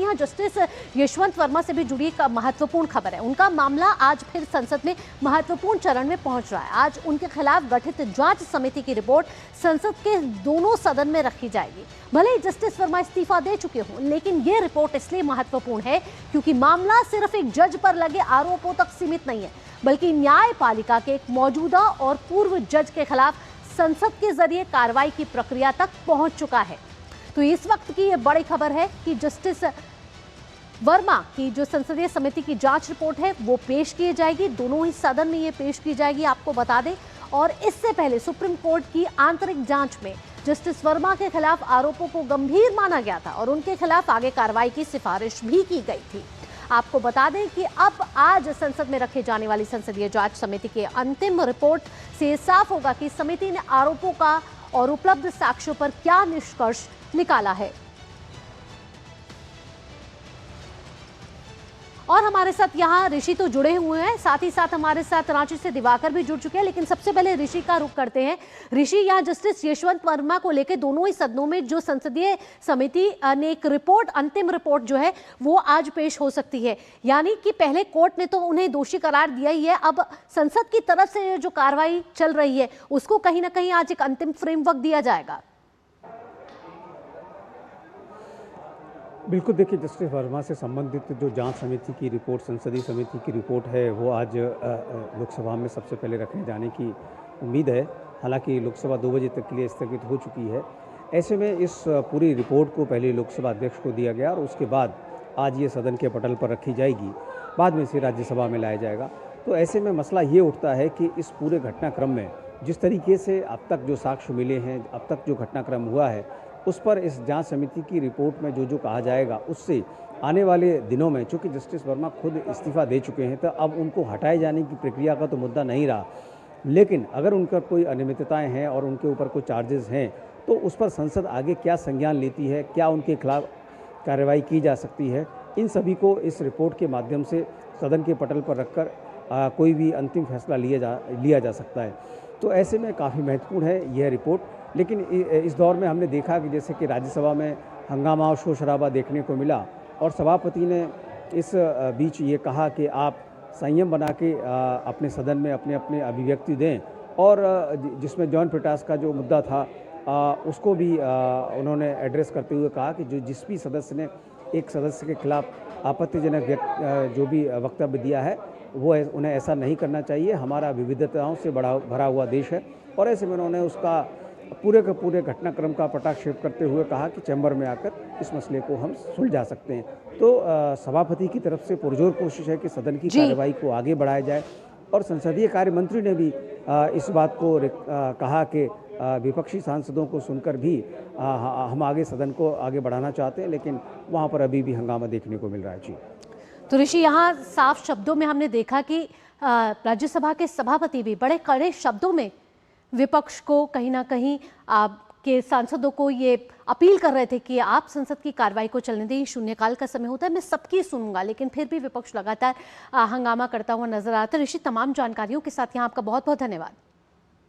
यहाँ जस्टिस यशवंत वर्मा से भी जुड़ी एक महत्वपूर्ण खबर है। उनका मामला आज फिर संसद में महत्वपूर्ण चरण में पहुंच रहा है। आज उनके खिलाफ गठित जांच समिति की रिपोर्ट संसद के दोनों सदन में रखी जाएगी। भले ही जस्टिस वर्मा इस्तीफा दे चुके हों, लेकिन ये रिपोर्ट इसलिए महत्वपूर्ण है क्योंकि मामला सिर्फ एक जज पर लगे आरोपों तक सीमित नहीं है, बल्कि न्यायपालिका के एक मौजूदा और पूर्व जज के खिलाफ संसद के जरिए कार्रवाई की प्रक्रिया तक पहुंच चुका है। तो इस वक्त की यह बड़ी खबर है कि जस्टिस वर्मा की जो संसदीय समिति की जांच रिपोर्ट है वो पेश की जाएगी, दोनों ही सदन में ये पेश की जाएगी, आपको बता दें। और इससे पहले सुप्रीम कोर्ट की आंतरिक जांच में जस्टिस वर्मा के खिलाफ आरोपों को गंभीर माना गया था और उनके खिलाफ आगे कार्रवाई की सिफारिश भी की गई थी। आपको बता दें कि अब आज संसद में रखे जाने वाली संसदीय जांच समिति के अंतिम रिपोर्ट से साफ होगा कि समिति ने आरोपों का और उपलब्ध साक्ष्यों पर क्या निष्कर्ष निकाला है। और हमारे साथ यहाँ ऋषि तो जुड़े हुए हैं, साथ ही साथ हमारे साथ रांची से दिवाकर भी जुड़ चुके हैं, लेकिन सबसे पहले ऋषि का रुख करते हैं। ऋषि, यहाँ जस्टिस यशवंत वर्मा को लेकर दोनों ही सदनों में जो संसदीय समिति ने एक रिपोर्ट, अंतिम रिपोर्ट जो है वो आज पेश हो सकती है। यानी कि पहले कोर्ट ने तो उन्हें दोषी करार दिया ही है, अब संसद की तरफ से जो कार्रवाई चल रही है उसको कहीं ना कहीं आज एक अंतिम फ्रेमवर्क दिया जाएगा। बिल्कुल, देखिए, जस्टिस वर्मा से संबंधित जो जांच समिति की रिपोर्ट, संसदीय समिति की रिपोर्ट है, वो आज लोकसभा में सबसे पहले रखने जाने की उम्मीद है। हालांकि लोकसभा 2 बजे तक के लिए स्थगित हो चुकी है। ऐसे में इस पूरी रिपोर्ट को पहले लोकसभा अध्यक्ष को दिया गया और उसके बाद आज ये सदन के पटल पर रखी जाएगी, बाद में इसे राज्यसभा में लाया जाएगा। तो ऐसे में मसला ये उठता है कि इस पूरे घटनाक्रम में जिस तरीके से अब तक जो साक्ष्य मिले हैं, अब तक जो घटनाक्रम हुआ है, उस पर इस जांच समिति की रिपोर्ट में जो जो कहा जाएगा, उससे आने वाले दिनों में, चूँकि जस्टिस वर्मा खुद इस्तीफा दे चुके हैं, तो अब उनको हटाए जाने की प्रक्रिया का तो मुद्दा नहीं रहा। लेकिन अगर उनका कोई अनियमितताएं हैं और उनके ऊपर कोई चार्जेस हैं, तो उस पर संसद आगे क्या संज्ञान लेती है, क्या उनके खिलाफ कार्रवाई की जा सकती है, इन सभी को इस रिपोर्ट के माध्यम से सदन के पटल पर रखकर कोई भी अंतिम फैसला लिया जा सकता है। तो ऐसे में काफ़ी महत्वपूर्ण है यह रिपोर्ट। लेकिन इस दौर में हमने देखा कि जैसे कि राज्यसभा में हंगामा और शोर शराबा देखने को मिला और सभापति ने इस बीच ये कहा कि आप संयम बना के अपने सदन में अपने अपने अभिव्यक्ति दें, और जिसमें जॉन पिटास का जो मुद्दा था उसको भी उन्होंने एड्रेस करते हुए कहा कि जिस भी सदस्य ने एक सदस्य के खिलाफ आपत्तिजनक जो भी वक्तव्य दिया है वो उन्हें ऐसा नहीं करना चाहिए। हमारा विविधताओं से भरा हुआ देश है। और ऐसे में उन्होंने उसका पूरे के पूरे घटनाक्रम का पटाक्षेप करते हुए कहा कि चैम्बर में आकर इस मसले को हम सुलझा सकते हैं। तो सभापति की तरफ से पुरजोर कोशिश है कि सदन की कार्रवाई को आगे बढ़ाया जाए। और संसदीय कार्य मंत्री ने भी इस बात को कहा कि विपक्षी सांसदों को सुनकर भी हम आगे सदन को आगे बढ़ाना चाहते हैं, लेकिन वहाँ पर अभी भी हंगामा देखने को मिल रहा है। जी तो ऋषि, यहाँ साफ शब्दों में हमने देखा कि राज्यसभा के सभापति भी बड़े कड़े शब्दों में विपक्ष को कहीं ना कहीं के सांसदों को ये अपील कर रहे थे कि आप संसद की कार्रवाई को चलने दें, शून्यकाल का समय होता है, मैं सबकी सुनूंगा। लेकिन फिर भी विपक्ष लगातार हंगामा करता हुआ नजर आता है। ऋषि, तमाम जानकारियों के साथ यहाँ आपका बहुत बहुत धन्यवाद।